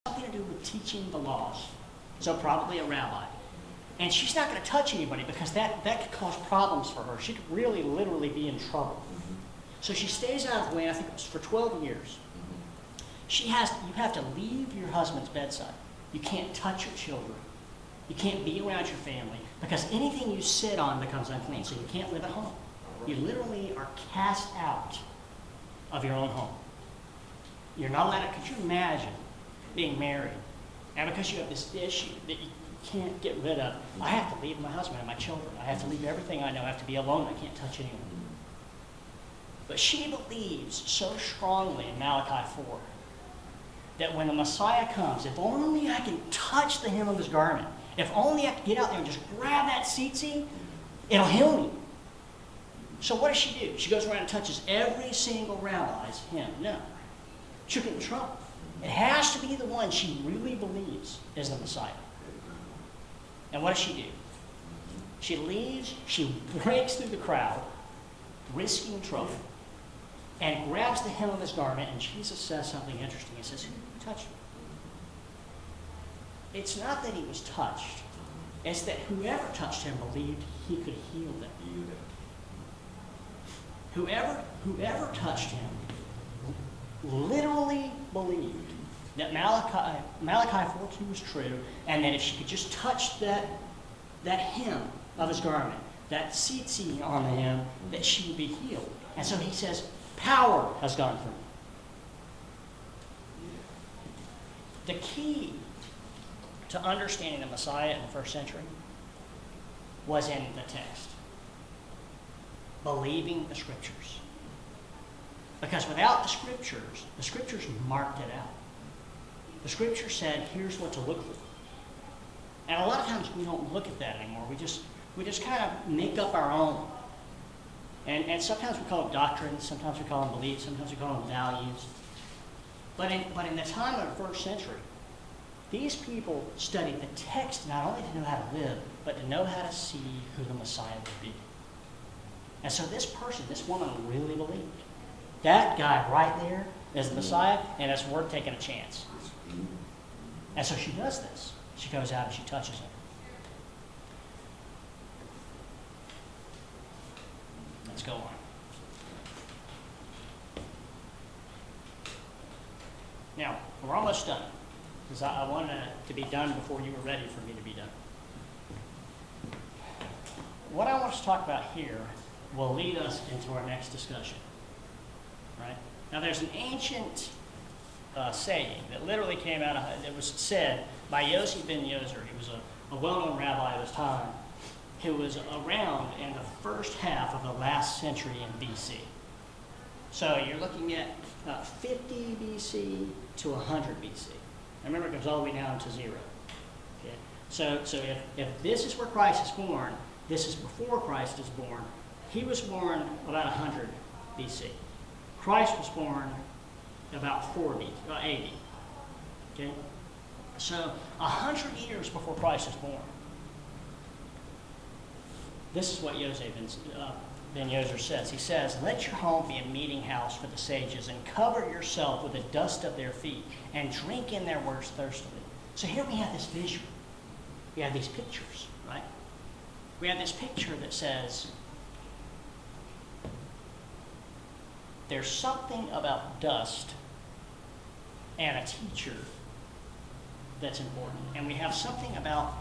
something to do with teaching the laws, so probably a rabbi. And she's not going to touch anybody because that could cause problems for her. She could really, literally be in trouble. So she stays out of the way, I think it was for 12 years. You have to leave your husband's bedside. You can't touch your children. You can't be around your family because anything you sit on becomes unclean, so you can't live at home. You literally are cast out of your own home. You're not allowed to. Could you imagine being married, and because you have this issue that you can't get rid of, I have to leave my husband and my children. I have to leave everything I know. I have to be alone. I can't touch anyone. But she believes so strongly in Malachi 4 that when the Messiah comes, if only I can touch the hem of his garment, if only I can get out there and just grab that tzitzit, it'll heal me. So what does she do? She goes around and touches every single rabbi's hem. No. She'll get in trouble. It has to be the one she really believes is the Messiah. And what does she do? She leaves, she breaks through the crowd, risking trouble, and grabs the hem of his garment, and Jesus says something interesting. He says, "Who touched me?" It's not that he was touched. It's that whoever touched him believed he could heal them. Whoever touched him literally believed that Malachi 4:2 was true, and that if she could just touch that hem of his garment, that tzitzit on the hem, that she would be healed. And so he says, power has gone from me. The key to understanding the Messiah in the first century was in the text. Believing the Scriptures. Because without the Scriptures marked it out. The Scripture said, here's what to look for. And a lot of times we don't look at that anymore. We just kind of make up our own. And sometimes we call it doctrines, sometimes we call them beliefs, sometimes we call them values. But in the time of the first century, these people studied the text not only to know how to live, but to know how to see who the Messiah would be. And so this woman really believed. That guy right there is the Messiah, and it's worth taking a chance. And so she does this. She goes out and she touches him. Let's go on. Now, we're almost done, because I wanted to be done before you were ready for me to be done. What I want us to talk about here will lead us into our next discussion. Right? Now, there's an ancient saying that literally came out of, it was said by Yossi ben Yozer. He was a well-known rabbi of his time who was around in the first half of the last century in BC. So you're looking at 50 BC to 100 BC. And remember, it goes all the way down to 0. Okay? So if this is where Christ is born, this is before Christ is born. He was born about 100 BC. Christ was born about 80. Okay? So 100 years before Christ is born. This is what Yosef ben Yozer says. He says, "Let your home be a meeting house for the sages, and cover yourself with the dust of their feet, and drink in their words thirstily." So here we have this visual. We have these pictures, right? We have this picture that says, there's something about dust and a teacher that's important. And we have something about